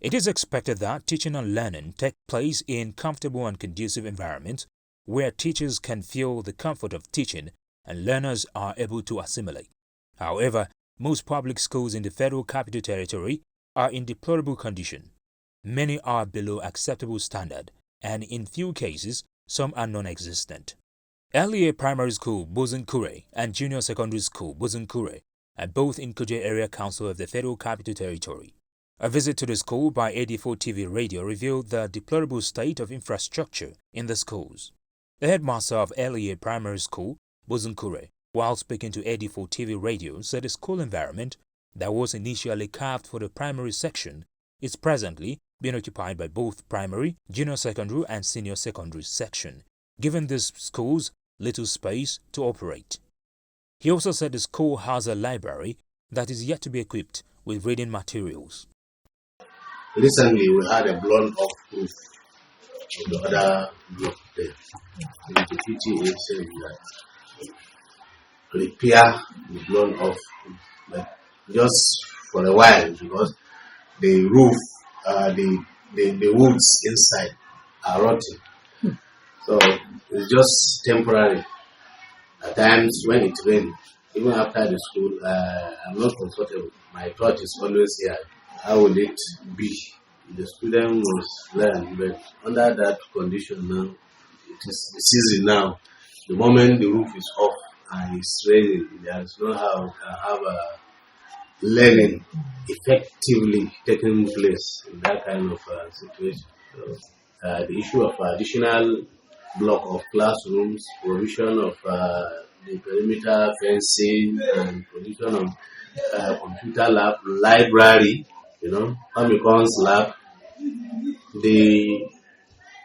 It is expected that teaching and learning take place in comfortable and conducive environments where teachers can feel the comfort of teaching and learners are able to assimilate. However, most public schools in the Federal Capital Territory are in deplorable condition. Many are below acceptable standard, and in few cases, some are non-existent. LEA Primary School, Bozunkure, and Junior Secondary School, Bozunkure, are both in Kuje Area Council of the Federal Capital Territory. A visit to the school by 84 TV Radio revealed the deplorable state of infrastructure in the schools. The headmaster of LEA Primary School, Bozunkure, while speaking to 84 TV Radio, said the school environment that was initially carved for the primary section is presently being occupied by both primary, junior secondary and senior secondary section, giving these schools little space to operate. He also said the school has a library that is yet to be equipped with reading materials. Recently, we had a blown-off roof of the other block there. And the PTA said that repair the blown-off roof, but just for a while because the roof, the woods inside are rotting. So it's just temporary. At times when it rains, even after the school, I'm not comfortable. My thought is always here. How will it be? The student must learn, but under that condition now, it is the season now. The moment the roof is off and it's raining, there is no how to have a learning effectively taking place in that kind of situation. So, the issue of additional block of classrooms, provision of the perimeter fencing, and provision of computer lab, library, Omicron's lab, the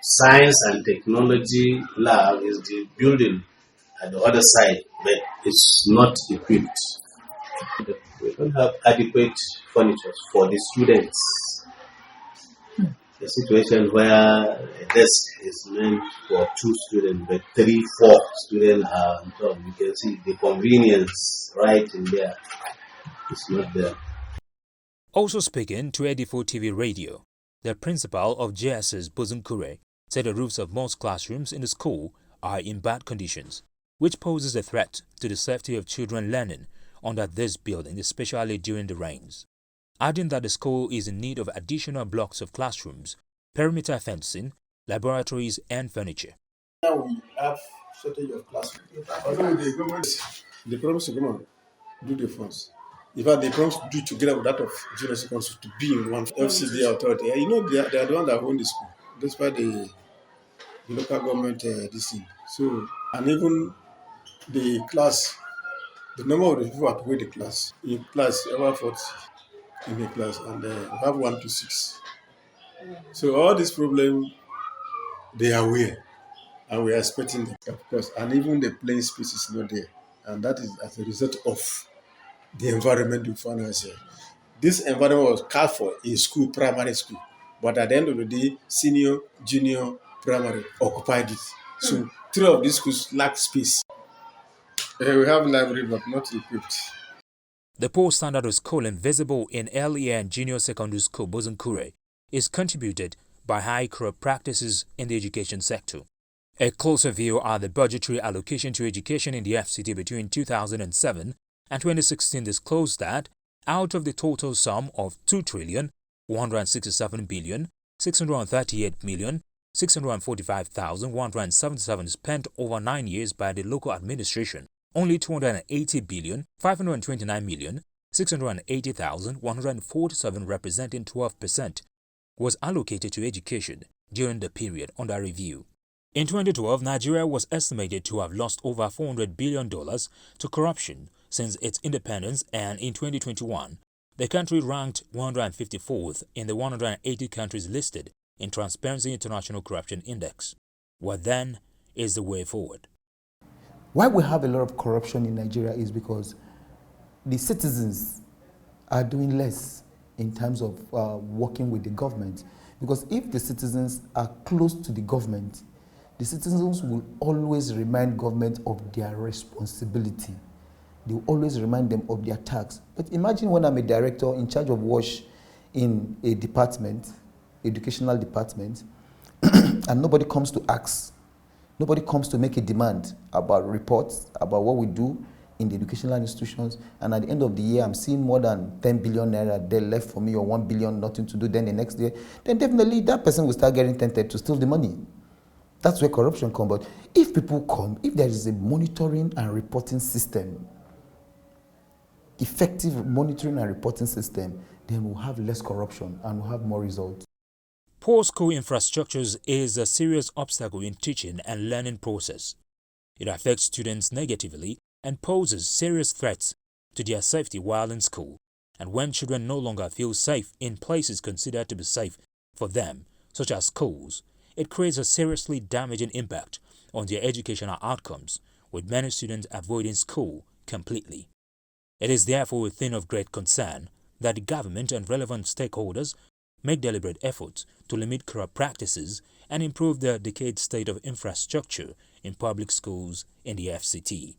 science and technology lab is the building at the other side, but it's not equipped. We don't have adequate furniture for the students. A situation where a desk is meant for 2 students, but 3, 4 students are on top. You can see the convenience right in there. It's not there. Also speaking to 84 TV Radio, the principal of JSS Bozunkure said the roofs of most classrooms in the school are in bad conditions, which poses a threat to the safety of children learning under this building, especially during the rains, adding that the school is in need of additional blocks of classrooms, perimeter fencing, laboratories and furniture. Now we have shortage of classrooms. Although the government, they promise to come and do the funds. In fact, they promise to do together with that of junior secondary to be in one FCD authority. They are the one that own the school, despite the local government this thing. So, and even the class, the number of the people at the class, in class, over 40 in the class, and we have 1 to 6. So all these problems, they are aware, and we are expecting them, of course. And even the playing space is not there, and that is as a result of the environment we find ourselves. This environment was carved for a school, primary school, but at the end of the day, senior, junior, primary occupied it. So 3 of these schools lack space. We have library, but not equipped. The poor standard of schooling visible in LEA and Junior Secondary School Bozunkure is contributed by high corrupt practices in the education sector. A closer view at the budgetary allocation to education in the FCT between 2007 and 2016 disclosed that out of the total sum of 2,167,638,645,177 spent over 9 years by the local administration, only 280,529,680,147 representing 12% was allocated to education during the period under review. In 2012, Nigeria was estimated to have lost over $400 billion to corruption since its independence, and in 2021, the country ranked 154th in the 180 countries listed in Transparency International Corruption Index. What then is the way forward? Why we have a lot of corruption in Nigeria is because the citizens are doing less in terms of working with the government. Because if the citizens are close to the government, the citizens will always remind government of their responsibility. They will always remind them of their tax. But imagine when I'm a director in charge of WASH in a department, educational department, and nobody comes to ask, nobody comes to make a demand about reports, about what we do in the educational institutions, and at the end of the year, I'm seeing more than 10 billion naira there left for me, or 1 billion, nothing to do, then the next year, then definitely that person will start getting tempted to steal the money. That's where corruption comes. But if people come, if there is a monitoring and reporting system, effective monitoring and reporting system, then we'll have less corruption and we'll have more results. Poor school infrastructures is a serious obstacle in teaching and learning process. It affects students negatively and poses serious threats to their safety while in school. And when children no longer feel safe in places considered to be safe for them, such as schools, it creates a seriously damaging impact on their educational outcomes, with many students avoiding school completely. It is therefore a thing of great concern that the government and relevant stakeholders make deliberate efforts to limit corrupt practices and improve the decayed state of infrastructure in public schools in the FCT.